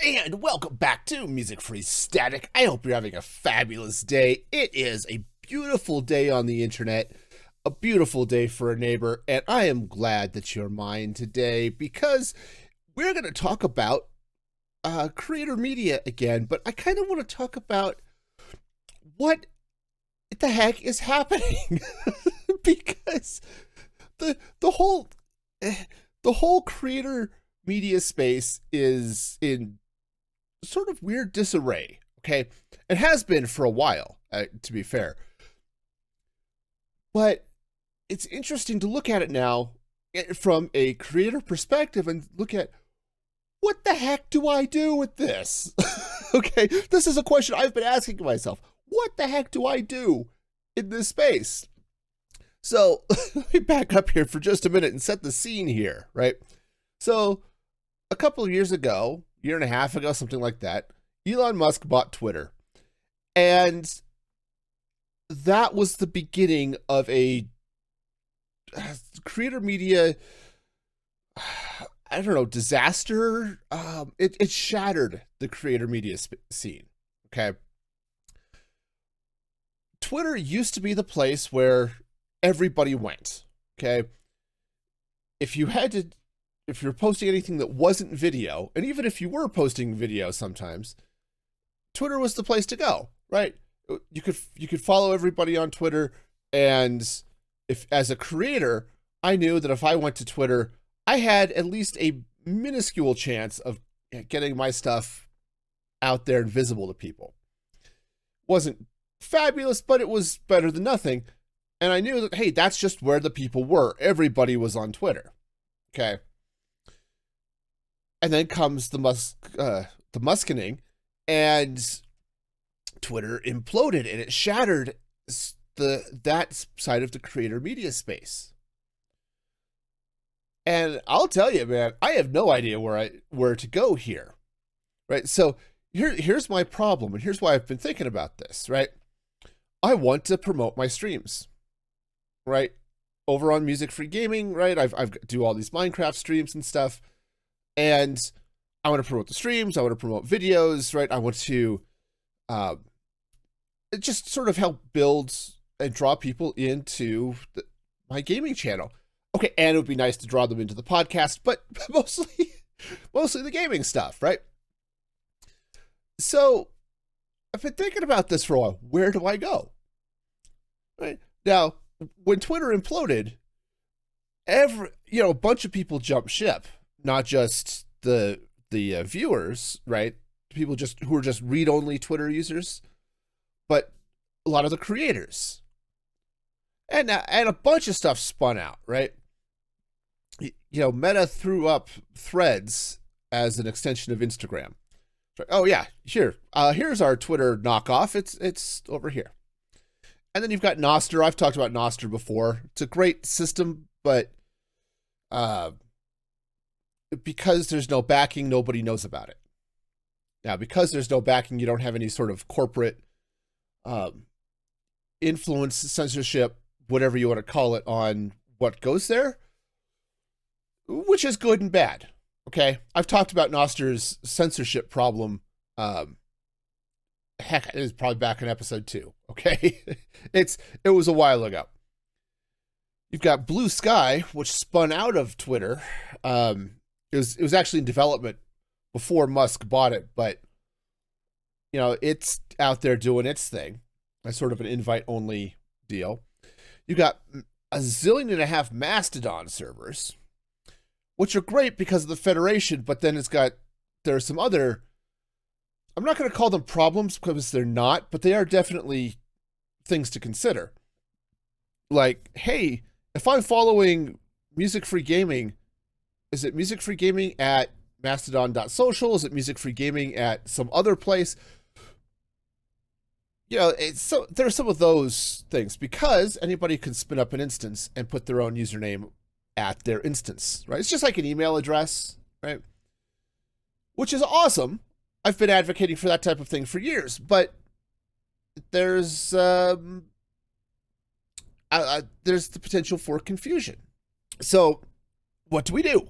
And welcome back to Music Free Static. I hope you're having a fabulous day. It is a beautiful day on the internet, a beautiful day for a neighbor, and I am glad that you're mine today because we're going to talk about creator media again, but I kind of want to talk about what the heck is happening because the whole creator media space is in sort of weird disarray. Okay, it has been for a while, to be fair, but it's interesting to look at it now from a creator perspective and look at what the heck do I do with this? Okay, this is a question I've been asking myself. What the heck do I do in this space? So let me back up here for just a minute and set the scene here, right? So a couple of years ago, year and a half ago, something like that, Elon Musk bought Twitter. And that was the beginning of a creator media, I don't know, disaster. It shattered the creator media scene, okay? Twitter used to be the place where everybody went, okay? If you were posting anything that wasn't video, and even if you were posting video sometimes, Twitter was the place to go, right? You could follow everybody on Twitter, and if as a creator, I knew that if I went to Twitter, I had at least a minuscule chance of getting my stuff out there and visible to people. Wasn't fabulous, but it was better than nothing. And I knew that, hey, that's just where the people were. Everybody was on Twitter. Okay. And then comes the Muskining, and Twitter imploded, and it shattered that side of the creator media space. And I'll tell you, man, I have no idea where to go here, right? So here's my problem, and here's why I've been thinking about this, right? I want to promote my streams, right? Over on Music Free Gaming, right? I've do all these Minecraft streams and stuff, and I want to promote the streams. I want to promote videos, right? I want to just sort of help build and draw people into my gaming channel. Okay, and it would be nice to draw them into the podcast, but mostly the gaming stuff, right? So I've been thinking about this for a while. Where do I go? Right now, when Twitter imploded, a bunch of people jumped ship. Not just the viewers, right? People who are just read-only Twitter users, but a lot of the creators, and a bunch of stuff spun out, right? Meta threw up Threads as an extension of Instagram. Like, oh yeah, here's our Twitter knockoff. It's over here. And then you've got Nostr. I've talked about Nostr before. It's a great system, but because there's no backing, nobody knows about it. Now, because there's no backing, you don't have any sort of corporate influence, censorship, whatever you want to call it, on what goes there, which is good and bad. Okay, I've talked about Nostr's censorship problem. Heck, it is probably back in episode 2. Okay, it was a while ago. You've got Blue Sky, which spun out of Twitter. It was actually in development before Musk bought it, but it's out there doing its thing. It's sort of an invite-only deal. You got 1.5 zillion Mastodon servers, which are great because of the Federation, but then there are some other, I'm not going to call them problems because they're not, but they are definitely things to consider. Like, hey, if I'm following Music Free Gaming, is it Music Free Gaming at mastodon.social? Is it Music Free Gaming at some other place? There are some of those things because anybody can spin up an instance and put their own username at their instance, right? It's just like an email address, right? Which is awesome. I've been advocating for that type of thing for years, but there's the potential for confusion. So what do we do?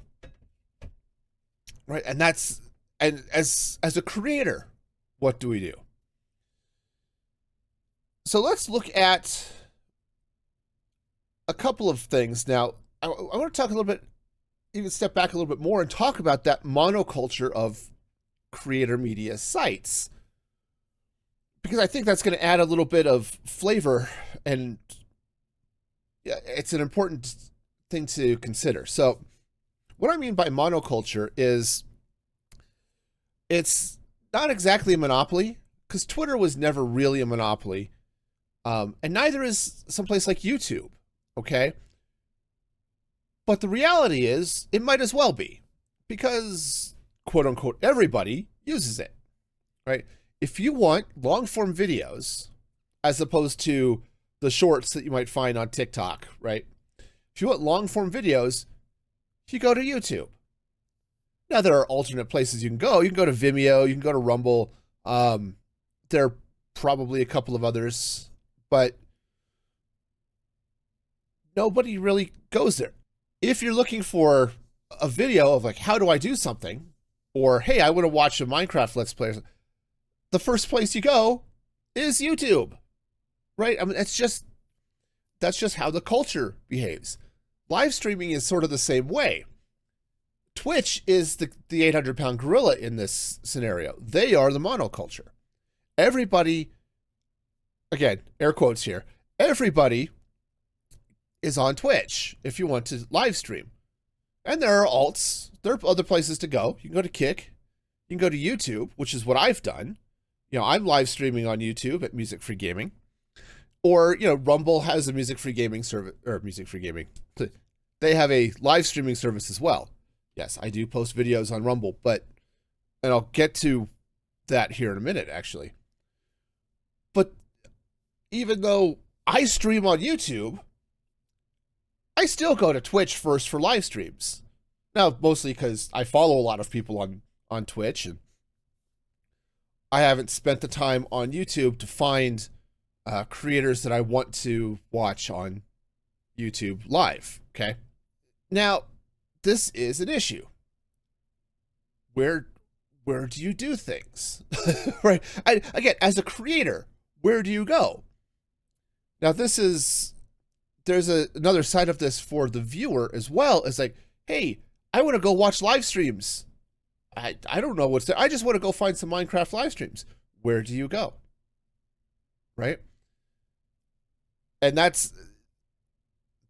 Right. And And as a creator, what do we do? So let's look at a couple of things. Now, I want to talk a little bit, even step back a little bit more and talk about that monoculture of creator media sites, because I think that's going to add a little bit of flavor, and it's an important thing to consider. So what I mean by monoculture is it's not exactly a monopoly, because Twitter was never really a monopoly, and neither is someplace like YouTube, okay? But the reality is it might as well be, because quote unquote everybody uses it, right? If you want long form videos as opposed to the shorts that you might find on TikTok, right? If you want long form videos, you go to YouTube. Now there are alternate places you can go. You can go to Vimeo, you can go to Rumble. There are probably a couple of others, but nobody really goes there. If you're looking for a video of like, how do I do something? Or, hey, I want to watch a Minecraft Let's Play, the first place you go is YouTube, right? I mean, that's just how the culture behaves. Live streaming is sort of the same way. Twitch is the 800-pound gorilla in this scenario. They are the monoculture. Everybody, again, air quotes here, everybody is on Twitch if you want to live stream. And there are alts. There are other places to go. You can go to Kick. You can go to YouTube, which is what I've done. You know, I'm live streaming on YouTube at Music Free Gaming. Or, you know, Rumble has a Music Free Gaming service, or Music Free Gaming. They have a live streaming service as well. Yes, I do post videos on Rumble, and I'll get to that here in a minute, actually. But even though I stream on YouTube, I still go to Twitch first for live streams. Now, mostly because I follow a lot of people on Twitch, and I haven't spent the time on YouTube to find creators that I want to watch on YouTube live, okay? Now, this is an issue. Where do you do things? Right? Again, as a creator, where do you go? Now, there's another side of this for the viewer as well. It's like, hey, I want to go watch live streams. I don't know what's there. I just want to go find some Minecraft live streams. Where do you go? Right? And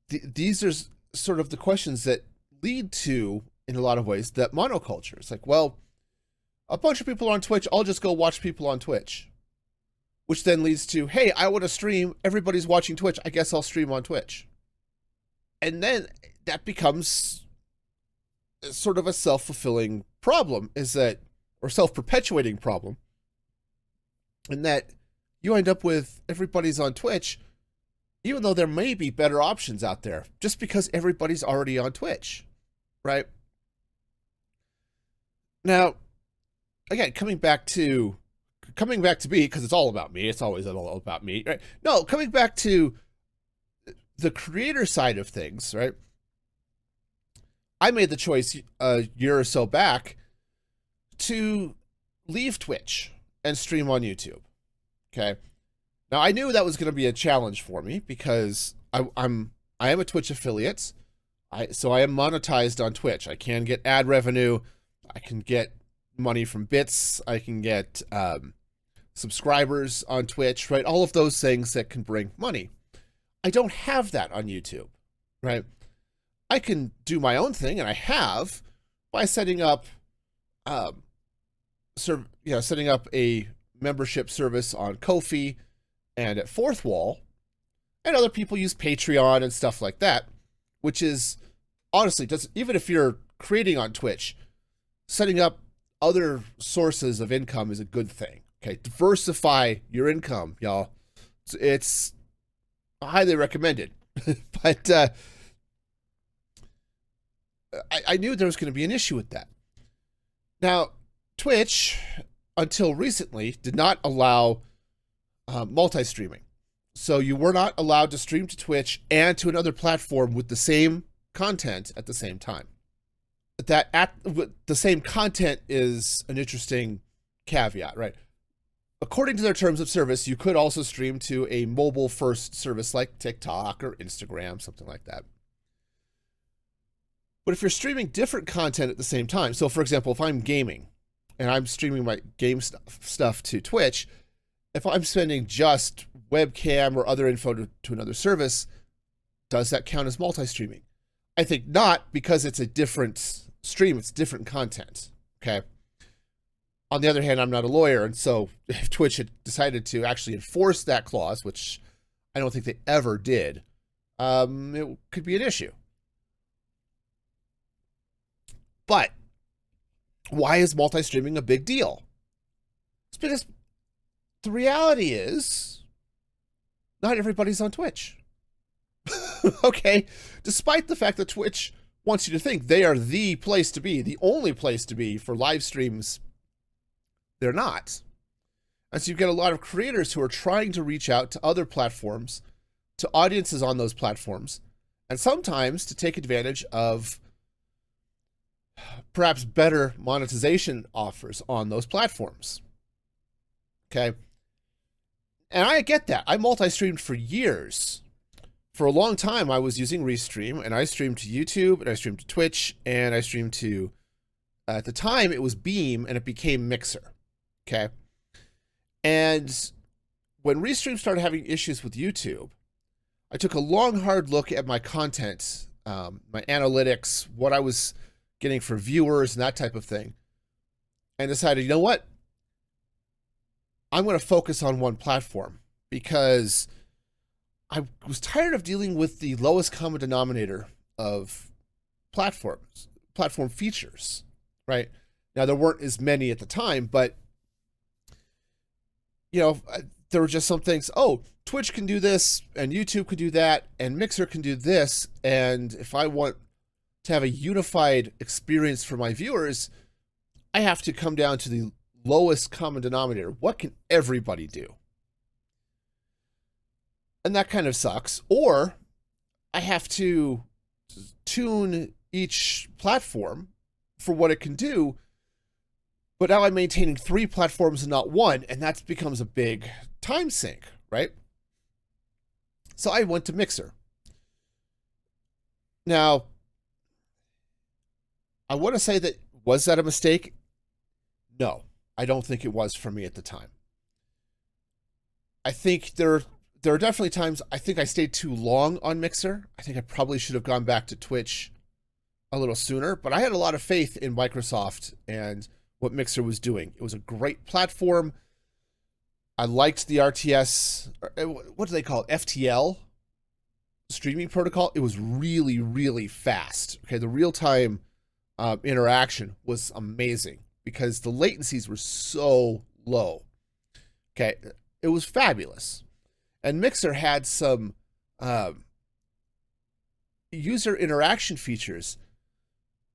these are sort of the questions that lead to, in a lot of ways, that monoculture. It's like, well, a bunch of people on Twitch, I'll just go watch people on Twitch. Which then leads to, hey, I want to stream. Everybody's watching Twitch. I guess I'll stream on Twitch. And then that becomes sort of a self-fulfilling problem, or self-perpetuating problem, in that you end up with everybody's on Twitch, even though there may be better options out there, just because everybody's already on Twitch, right? Now, again, coming back to me, because it's all about me. It's always all about me, right? No, coming back to the creator side of things, right? I made the choice a year or so back to leave Twitch and stream on YouTube, okay? Now, I knew that was going to be a challenge for me because I am a Twitch affiliate, so I am monetized on Twitch. I can get ad revenue. I can get money from bits. I can get subscribers on Twitch, right? All of those things that can bring money. I don't have that on YouTube, right? I can do my own thing, and I have, by setting up, setting up a membership service on Ko-fi and at Fourth Wall, and other people use Patreon and stuff like that, which is, honestly, even if you're creating on Twitch, setting up other sources of income is a good thing. Okay, diversify your income, y'all. It's highly recommended. But I knew there was going to be an issue with that. Now, Twitch, until recently, did not allow multi-streaming. So you were not allowed to stream to Twitch and to another platform with the same content at the same time. that at the same content is an interesting caveat, right? According to their terms of service, you could also stream to a mobile first service like TikTok or Instagram, something like that. But if you're streaming different content at the same time, so for example, if I'm gaming and I'm streaming my game stuff to Twitch, if I'm sending just webcam or other info to another service, does that count as multi-streaming? I think not, because it's a different stream, it's different content, okay? On the other hand, I'm not a lawyer, and so if Twitch had decided to actually enforce that clause, which I don't think they ever did, it could be an issue. But why is multi-streaming a big deal? It's because the reality is not everybody's on Twitch. Okay? Despite the fact that Twitch wants you to think they are the place to be, the only place to be for live streams, they're not. And so you get a lot of creators who are trying to reach out to other platforms, to audiences on those platforms, and sometimes to take advantage of perhaps better monetization offers on those platforms. Okay? And I get that. I multi-streamed for years. For a long time, I was using Restream, and I streamed to YouTube, and I streamed to Twitch, and I streamed to, at the time, it was Beam, and it became Mixer. Okay? And when Restream started having issues with YouTube, I took a long, hard look at my content, my analytics, what I was getting for viewers, and that type of thing, and decided, you know what? I'm going to focus on one platform, because I was tired of dealing with the lowest common denominator of platform features, right? Now, there weren't as many at the time, but, you know, there were just some things, oh, Twitch can do this, and YouTube can do that, and Mixer can do this, and if I want to have a unified experience for my viewers, I have to come down to the lowest common denominator. What can everybody do? And that kind of sucks. Or I have to tune each platform for what it can do, but now I'm maintaining 3 platforms and not 1, and that becomes a big time sink, right? So I went to Mixer. Now, I want to say that, was that a mistake? No, I don't think it was for me at the time. I think there are definitely times I think I stayed too long on Mixer. I think I probably should have gone back to Twitch a little sooner, but I had a lot of faith in Microsoft and what Mixer was doing. It was a great platform. I liked the RTS, what do they call it? FTL streaming protocol. It was really, really fast. Okay, the real-time interaction was amazing because the latencies were so low. Okay, it was fabulous. And Mixer had some user interaction features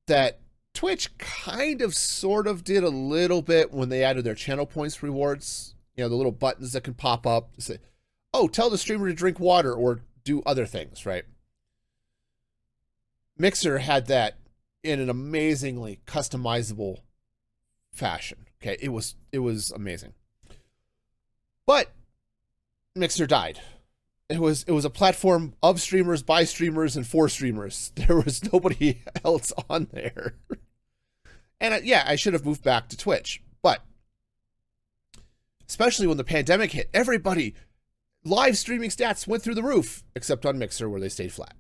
that Twitch kind of sort of did a little bit when they added their channel points rewards. You know, the little buttons that can pop up to say, oh, tell the streamer to drink water or do other things, right? Mixer had that in an amazingly customizable fashion. Okay, it was amazing. But Mixer died. It was a platform of streamers, by streamers, and for streamers. There was nobody else on there. And yeah, I should have moved back to Twitch. But especially when the pandemic hit, everybody, live streaming stats went through the roof, except on Mixer where they stayed flat.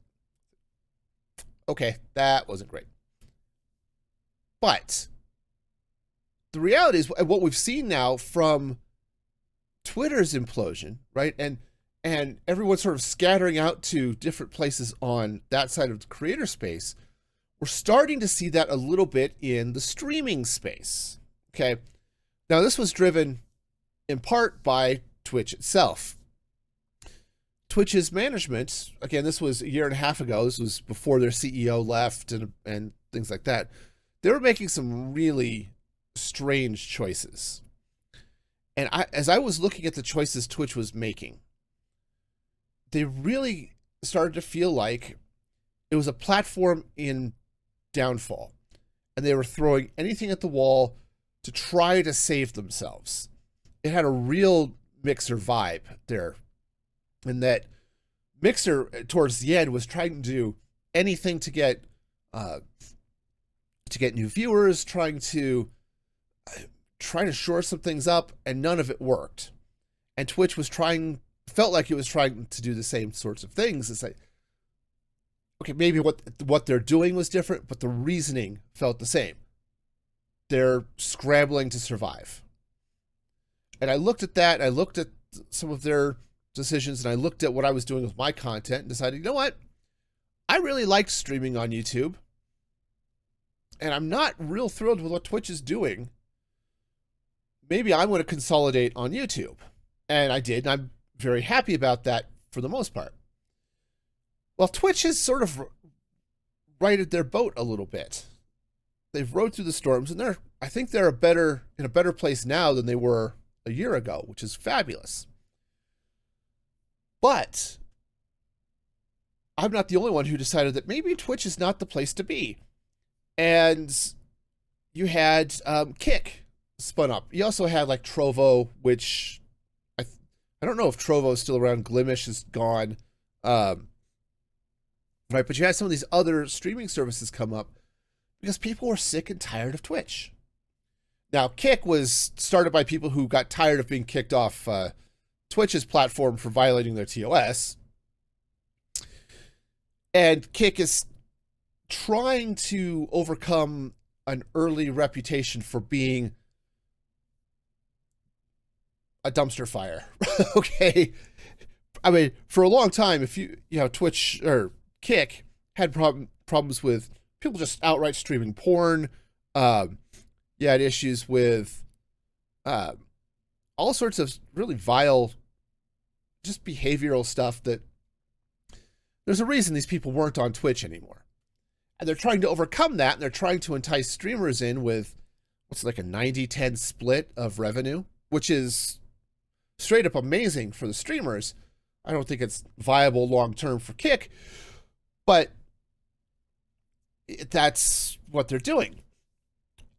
Okay, that wasn't great. But the reality is what we've seen now from Twitter's implosion, right? And everyone sort of scattering out to different places on that side of the creator space, we're starting to see that a little bit in the streaming space. Okay. Now, this was driven in part by Twitch itself. Twitch's management, again, this was a year and a half ago. This was before their CEO left and things like that. They were making some really strange choices. And as I was looking at the choices Twitch was making, they really started to feel like it was a platform in downfall. and they were throwing anything at the wall to try to save themselves. It had a real Mixer vibe there, in that Mixer towards the end was trying to do anything to get new viewers, trying to shore some things up, and none of it worked. And Twitch felt like it was trying to do the same sorts of things. It's like, okay, maybe what they're doing was different, but the reasoning felt the same. They're scrambling to survive. And I looked at that, I looked at some of their decisions, and I looked at what I was doing with my content and decided, you know what? I really liked streaming on YouTube, and I'm not real thrilled with what Twitch is doing. Maybe I'm going to consolidate on YouTube. And I did, and I'm very happy about that for the most part. Well, Twitch has sort of righted their boat a little bit. They've rode through the storms, and I think they're in a better place now than they were a year ago, which is fabulous. But I'm not the only one who decided that maybe Twitch is not the place to be. And you had Kick spun up. You also had like Trovo, which I don't know if Trovo is still around. Glimish is gone. Right, but you had some of these other streaming services come up because people were sick and tired of Twitch. Now, Kick was started by people who got tired of being kicked off Twitch's platform for violating their TOS. And Kick is trying to overcome an early reputation for being a dumpster fire. Okay. I mean, for a long time, if you know, Twitch or Kick had problems with people just outright streaming porn. You had issues with all sorts of really vile, just behavioral stuff that there's a reason these people weren't on Twitch anymore. And they're trying to overcome that, and they're trying to entice streamers in with what's like a 90-10 split of revenue, which is straight up amazing for the streamers. I don't think it's viable long-term for Kick, but that's what they're doing.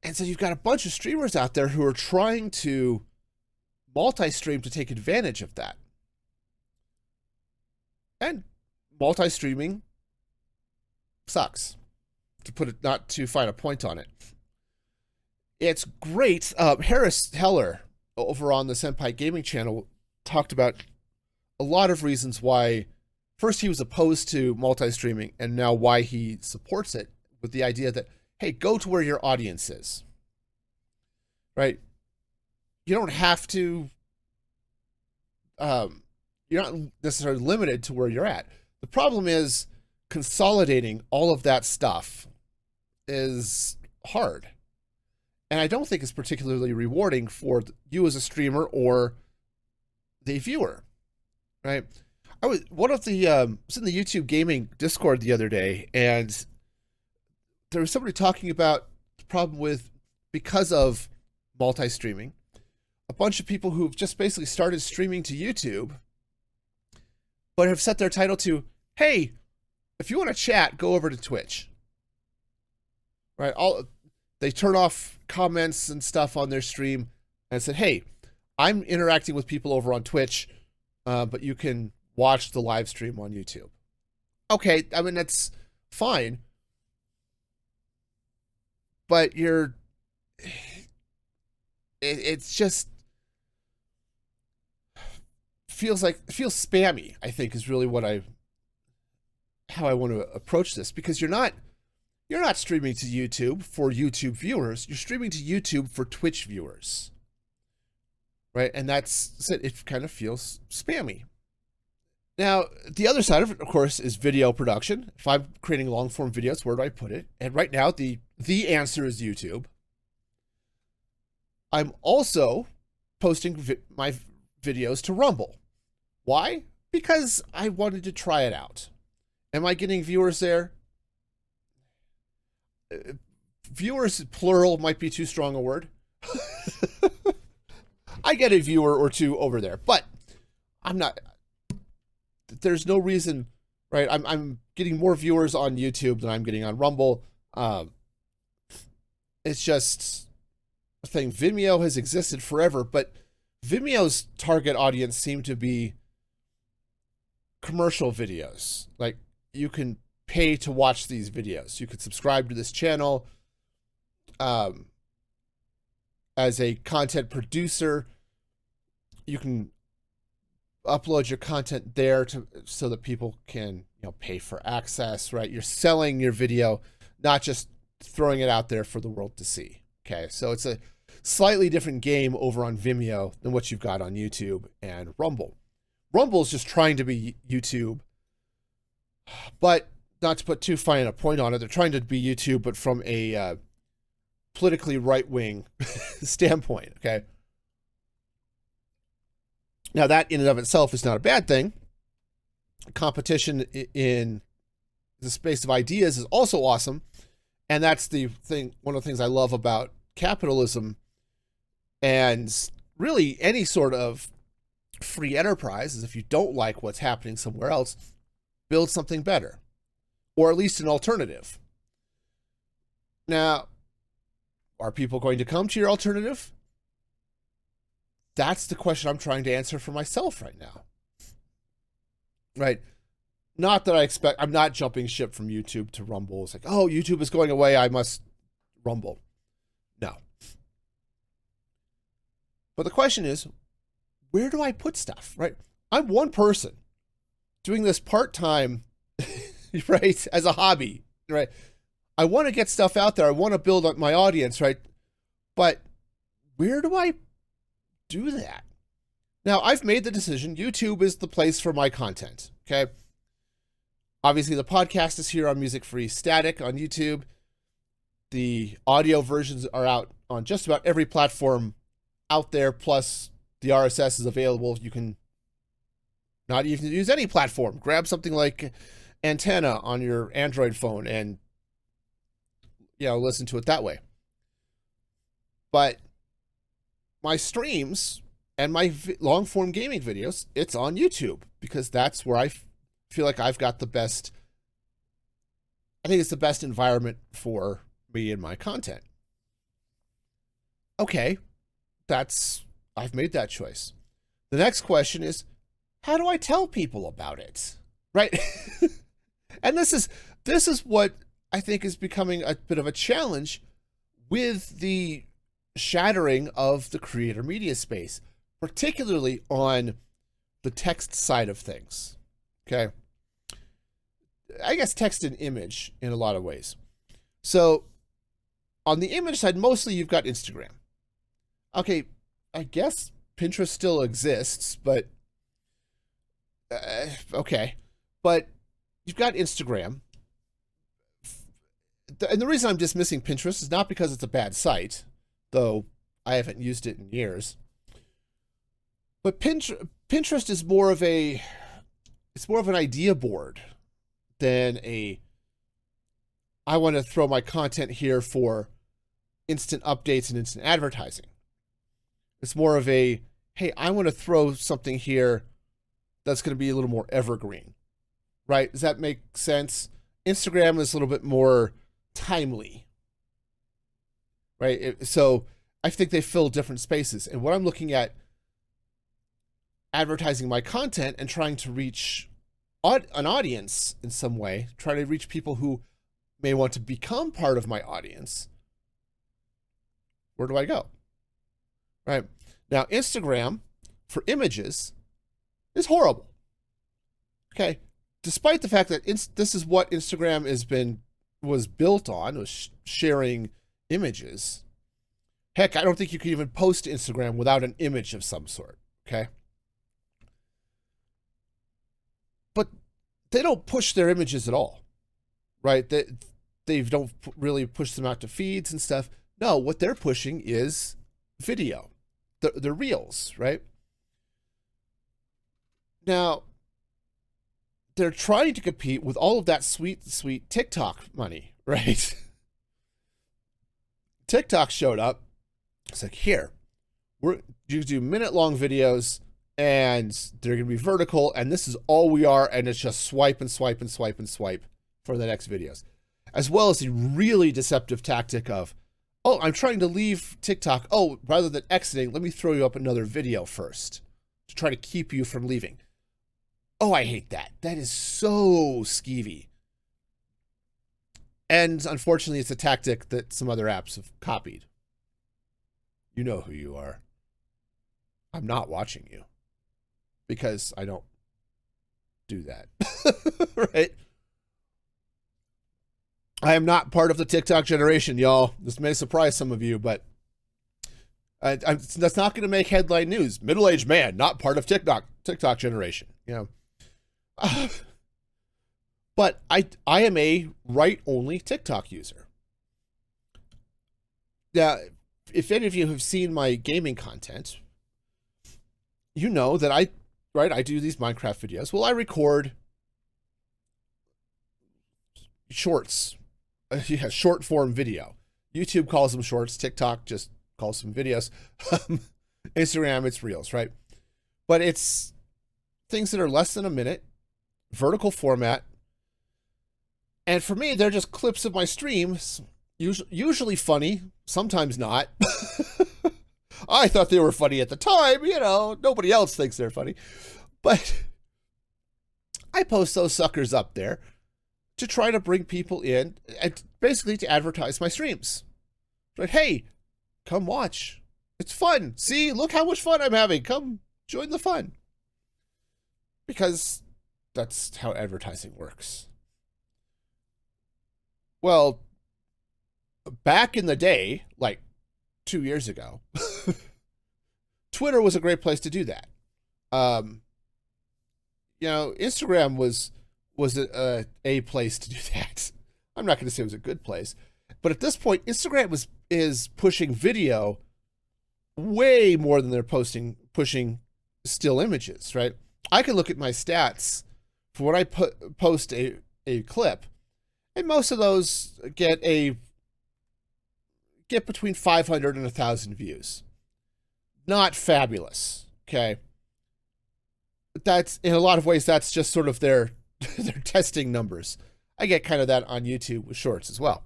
And so you've got a bunch of streamers out there who are trying to multi-stream to take advantage of that. And multi-streaming sucks, to put it, not to find a point on it. It's great. Harris Heller over on the Senpai Gaming channel talked about a lot of reasons why first he was opposed to multi-streaming and now why he supports it, with the idea that, hey, go to where your audience is, right? You don't have to, you're not necessarily limited to where you're at. The problem is consolidating all of that stuff is hard. And I don't think it's particularly rewarding for you as a streamer or the viewer, right? I was was in the YouTube gaming Discord the other day, and there was somebody talking about the problem with, because of multi-streaming, a bunch of people who've just basically started streaming to YouTube, but have set their title to, hey, if you want to chat, go over to Twitch. Right? They turn off comments and stuff on their stream and said, hey, I'm interacting with people over on Twitch, but you can watch the live stream on YouTube. Okay, I mean, that's fine. But it's just feels spammy, I think, is really how I want to approach this, because you're not streaming to YouTube for YouTube viewers, you're streaming to YouTube for Twitch viewers. Right? And that's it. It kind of feels spammy. Now, the other side of it, of course, is video production. If I'm creating long-form videos, where do I put it? And right now, the answer is YouTube. I'm also posting my videos to Rumble. Why? Because I wanted to try it out. Am I getting viewers there? Viewers, plural, might be too strong a word. I get a viewer or two over there, but I'm not... There's no reason, right? I'm getting more viewers on YouTube than I'm getting on Rumble. it's just a thing. Vimeo has existed forever, but Vimeo's target audience seemed to be commercial videos. Like, you can pay to watch these videos. You could subscribe to this channel. As a content producer, you can upload your content there so that people can, pay for access, right? You're selling your video, not just throwing it out there for the world to see. Okay, so it's a slightly different game over on Vimeo than what you've got on YouTube and Rumble. Rumble is just trying to be YouTube, but not to put too fine a point on it, they're trying to be YouTube, but from a politically right-wing standpoint, okay? Now, that in and of itself is not a bad thing. Competition in the space of ideas is also awesome, and that's the thing. One of the things I love about capitalism and really any sort of free enterprise is if you don't like what's happening somewhere else, build something better, or at least an alternative. Now, are people going to come to your alternative? That's the question I'm trying to answer for myself right now. Right? Not that I expect, I'm not jumping ship from YouTube to Rumble. It's like, oh, YouTube is going away, I must Rumble. No. But the question is, where do I put stuff, right? I'm one person doing this part-time, right, as a hobby, right? I want to get stuff out there. I want to build up my audience, right? But where do I do that? Now, I've made the decision. YouTube is the place for my content, okay? Obviously, the podcast is here on Music Free Static on YouTube. The audio versions are out on just about every platform out there, plus the RSS is available. You can not even use any platform. Grab something like Antenna on your Android phone and listen to it that way. But my streams and my long form gaming videos, it's on YouTube because that's where I feel like I've got the best. I think it's the best environment for me and my content. Okay, I've made that choice. The next question is, how do I tell people about it? Right? And this is what I think is becoming a bit of a challenge with the shattering of the creator media space, particularly on the text side of things. Okay. I guess text and image in a lot of ways. So on the image side, mostly you've got Instagram. Okay, I guess Pinterest still exists, but okay. But you've got Instagram. And the reason I'm dismissing Pinterest is not because it's a bad site, though I haven't used it in years. But Pinterest is more of an idea board than I want to throw my content here for instant updates and instant advertising. It's more of hey, I want to throw something here that's going to be a little more evergreen, right? Does that make sense? Instagram is a little bit more timely, right? So I think they fill different spaces. And what I'm looking at advertising my content and trying to reach an audience in some way, trying to reach people who may want to become part of my audience. Where do I go? Right? Now, Instagram for images is horrible. Okay. Despite the fact that this is what Instagram was built on, was sharing images. Heck, I don't think you can even post to Instagram without an image of some sort. Okay. But they don't push their images at all, right? They don't really push them out to feeds and stuff. No, what they're pushing is video, the reels, right? Now, they're trying to compete with all of that sweet, sweet TikTok money, right? TikTok showed up. It's like, here, you do minute-long videos, and they're going to be vertical, and this is all we are, and it's just swipe and swipe and swipe and swipe for the next videos. As well as the really deceptive tactic of, Oh, I'm trying to leave TikTok. Oh, rather than exiting, let me throw you up another video first to try to keep you from leaving. Oh, I hate that. That is so skeevy. And unfortunately, it's a tactic that some other apps have copied. You know who you are. I'm not watching you because I don't do that. Right? I am not part of the TikTok generation, y'all. This may surprise some of you, but that's not going to make headline news. Middle-aged man, not part of TikTok generation. You know, but I am a write-only TikTok user. Now, if any of you have seen my gaming content, you know that I do these Minecraft videos. Well, I record shorts. Yeah, short form video. YouTube calls them shorts. TikTok just calls them videos. Instagram, it's reels, right? But it's things that are less than a minute, vertical format. And for me, they're just clips of my streams, usually funny, sometimes not. I thought they were funny at the time, you know, nobody else thinks they're funny. But I post those suckers up there to try to bring people in and basically to advertise my streams. But hey, come watch. It's fun. See, look how much fun I'm having. Come join the fun. Because that's how advertising works. Well, back in the day, like 2 years ago, Twitter was a great place to do that. You know, Instagram was a place to do that. I'm not going to say it was a good place, but at this point, Instagram is pushing video way more than they're pushing still images, right? I can look at my stats for when I post a clip, and most of those get between 500 and 1,000 views. Not fabulous, okay? But that's, in a lot of ways, that's just sort of their testing numbers. I get kind of that on YouTube with shorts as well.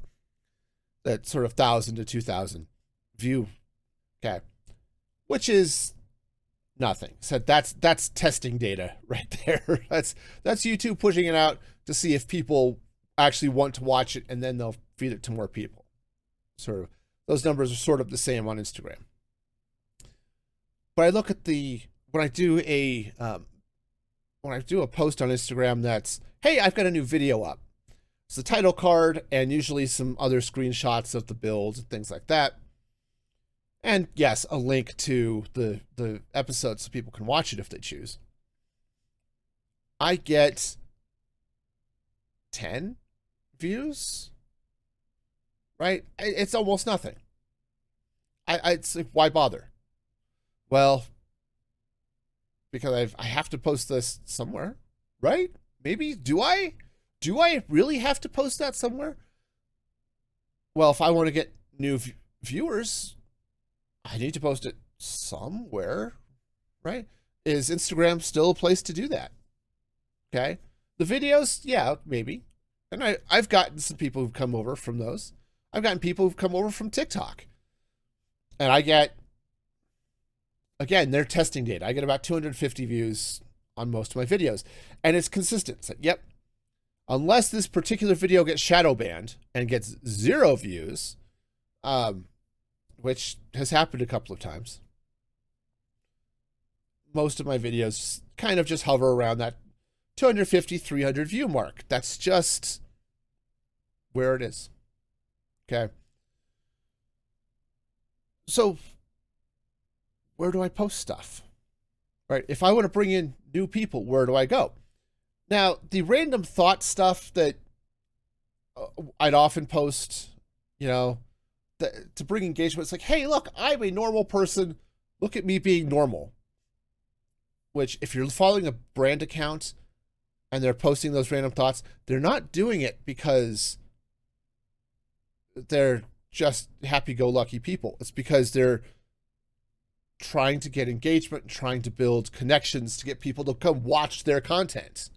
That sort of 1,000 to 2,000 view, okay? Which is nothing. So that's testing data right there. That's YouTube pushing it out to see if people actually want to watch it, and then they'll feed it to more people. Sort of, those numbers are sort of the same on Instagram. But I look at when I do a post on Instagram that's, hey, I've got a new video up. It's the title card and usually some other screenshots of the build and things like that. And yes, a link to the episode so people can watch it if they choose. I get 10 views, right? It's almost nothing. It's like, why bother? Well, because I have to post this somewhere, right? Maybe, do I really have to post that somewhere? Well, if I want to get new viewers, I need to post it somewhere, right? Is Instagram still a place to do that? Okay. The videos, yeah, maybe. And I've gotten some people who've come over from those. I've gotten people who've come over from TikTok. And I get, again, they're testing data. I get about 250 views on most of my videos. And it's consistent. It's like, yep. Unless this particular video gets shadow banned and gets 0 views, which has happened a couple of times, most of my videos kind of just hover around that 250, 300 view mark. That's just where it is. Okay. So where do I post stuff? Right? If I want to bring in new people, where do I go? Now, the random thought stuff that I'd often post, you know, to bring engagement, it's like, hey, look, I'm a normal person. Look at me being normal. Which, if you're following a brand account and they're posting those random thoughts, they're not doing it because they're just happy-go-lucky people. It's because they're trying to get engagement, trying to build connections to get people to come watch their content,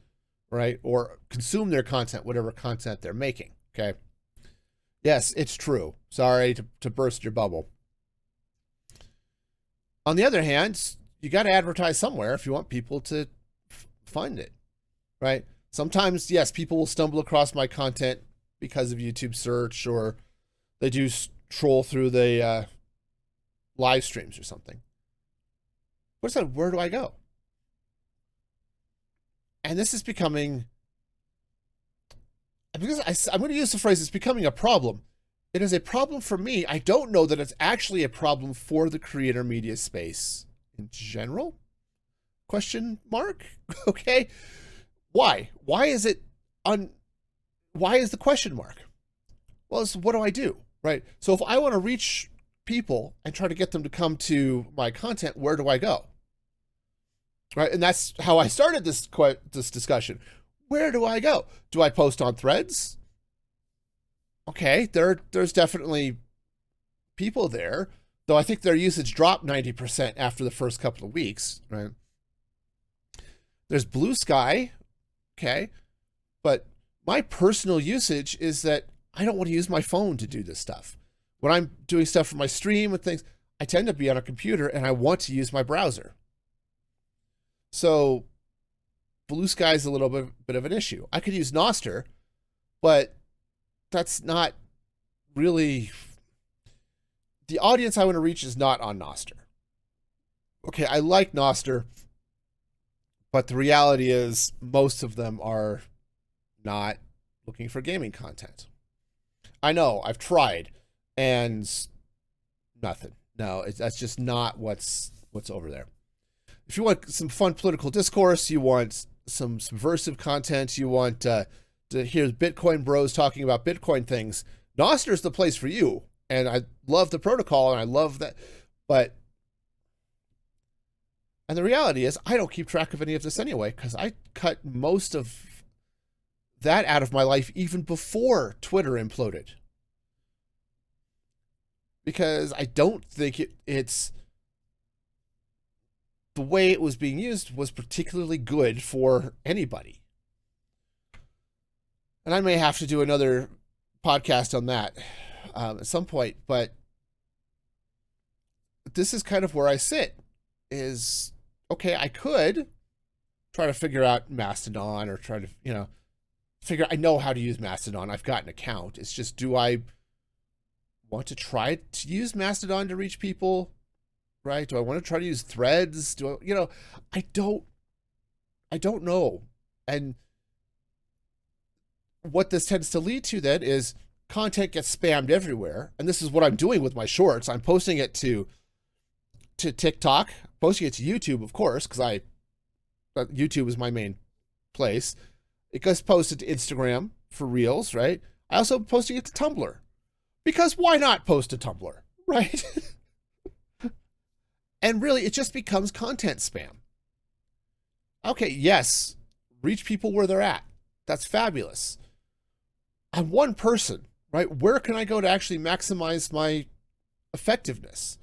right? Or consume their content, whatever content they're making, okay? Yes, it's true. Sorry to burst your bubble. On the other hand, you got to advertise somewhere if you want people to find it, right? Sometimes, yes, people will stumble across my content because of YouTube search, or they do troll through the live streams or something. What's that? Where do I go? And this is becoming, because I'm going to use the phrase, it's becoming a problem. It is a problem for me. I don't know that it's actually a problem for the creator media space in general. Question mark? Okay. Why? Why is it why is the question mark? Well, it's what do I do, right? So if I want to reach people and try to get them to come to my content, where do I go? Right? And that's how I started this discussion. Where do I go? Do I post on Threads? Okay, there's definitely people there, though I think their usage dropped 90% after the first couple of weeks, right? There's Blue Sky, okay, but my personal usage is that I don't want to use my phone to do this stuff. When I'm doing stuff for my stream and things, I tend to be on a computer and I want to use my browser. So Blue Sky is a little bit of an issue. I could use Nostr, but that's not really, the audience I want to reach is not on Nostr. Okay, I like Nostr, but the reality is most of them are not looking for gaming content. I know, I've tried, and nothing. No, that's just not what's over there. If you want some fun political discourse, you want some subversive content, you want to hear Bitcoin bros talking about Bitcoin things, Nostr is the place for you. And I love the protocol, and I love that. And the reality is, I don't keep track of any of this anyway, because I cut most of that out of my life even before Twitter imploded. Because I don't think it's the way it was being used was particularly good for anybody. And I may have to do another podcast on that at some point, but this is kind of where I sit is, okay, I could try to figure out Mastodon or try to, I know how to use Mastodon. I've got an account. It's just, do I want to try to use Mastodon to reach people? Right? Do I want to try to use Threads? I don't know. And what this tends to lead to then is content gets spammed everywhere. And this is what I'm doing with my shorts. I'm posting it to TikTok, posting it to YouTube, of course, because YouTube is my main place. It gets posted to Instagram for Reels, right? I also posting it to Tumblr, because why not post to Tumblr, right? And really, it just becomes content spam. Okay, yes, reach people where they're at. That's fabulous. I'm one person, right? Where can I go to actually maximize my effectiveness?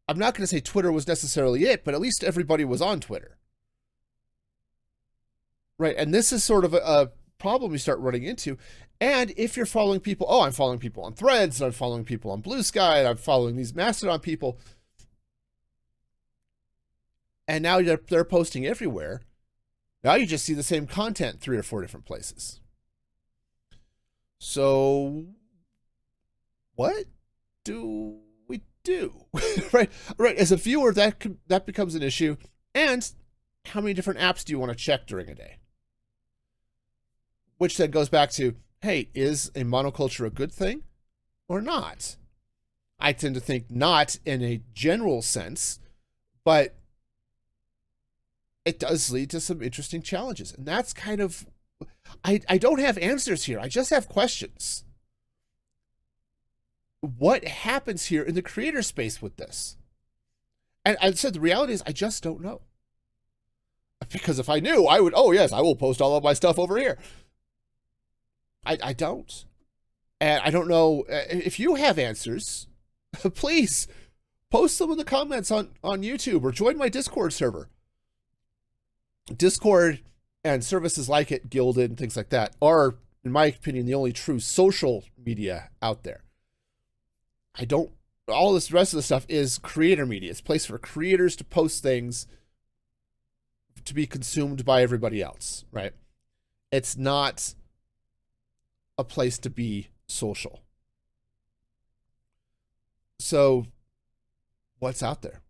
I'm not going to say Twitter was necessarily it, but at least everybody was on Twitter. Right, and this is sort of a problem you start running into. And if you're following people, I'm following people on Threads, and I'm following people on Blue Sky, and I'm following these Mastodon people, and now they're posting everywhere. Now you just see the same content 3 or 4 different places. So what do we do? Right. As a viewer, that becomes an issue. And how many different apps do you want to check during a day? Which then goes back to, hey, is a monoculture a good thing or not? I tend to think not in a general sense, but it does lead to some interesting challenges. And that's kind of, I don't have answers here. I just have questions. What happens here in the creator space with this? And I said, the reality is I just don't know. Because if I knew, I would, I will post all of my stuff over here. I don't. And I don't know if you have answers, please post them in the comments on YouTube or join my Discord server. Discord and services like it, Gilded and things like that, are in my opinion, the only true social media out there. All this rest of the stuff is creator media. It's a place for creators to post things to be consumed by everybody else, right? It's not a place to be social. So what's out there?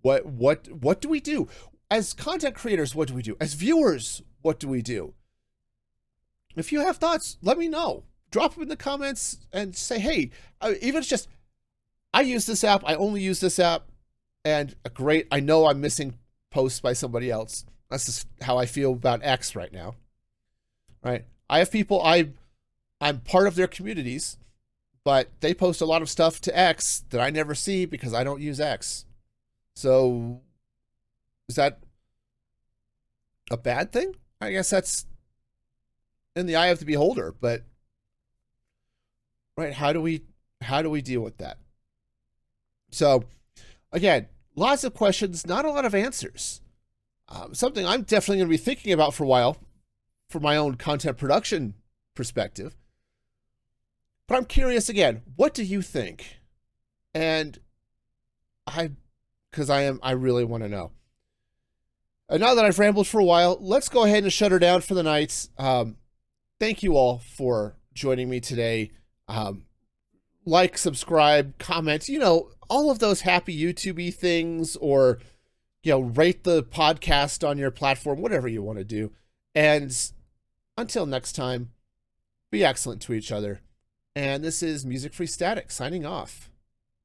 What do we do? As content creators, what do we do? As viewers, what do we do? If you have thoughts, let me know. Drop them in the comments and say, hey, even if it's just, I use this app, I only use this app, and great, I know I'm missing posts by somebody else. That's just how I feel about X right now, right? I have people, I'm part of their communities, but they post a lot of stuff to X that I never see because I don't use X. So is that a bad thing? I guess that's in the eye of the beholder, but right, how do we deal with that? So again, lots of questions, not a lot of answers. Something I'm definitely going to be thinking about for a while for my own content production perspective. But I'm curious again, what do you think? And I really want to know. And now that I've rambled for a while, let's go ahead and shut her down for the night. Thank you all for joining me today. Like, subscribe, comment, all of those happy YouTube-y things, or, rate the podcast on your platform, whatever you want to do. And until next time, be excellent to each other. And this is Music Free Static signing off.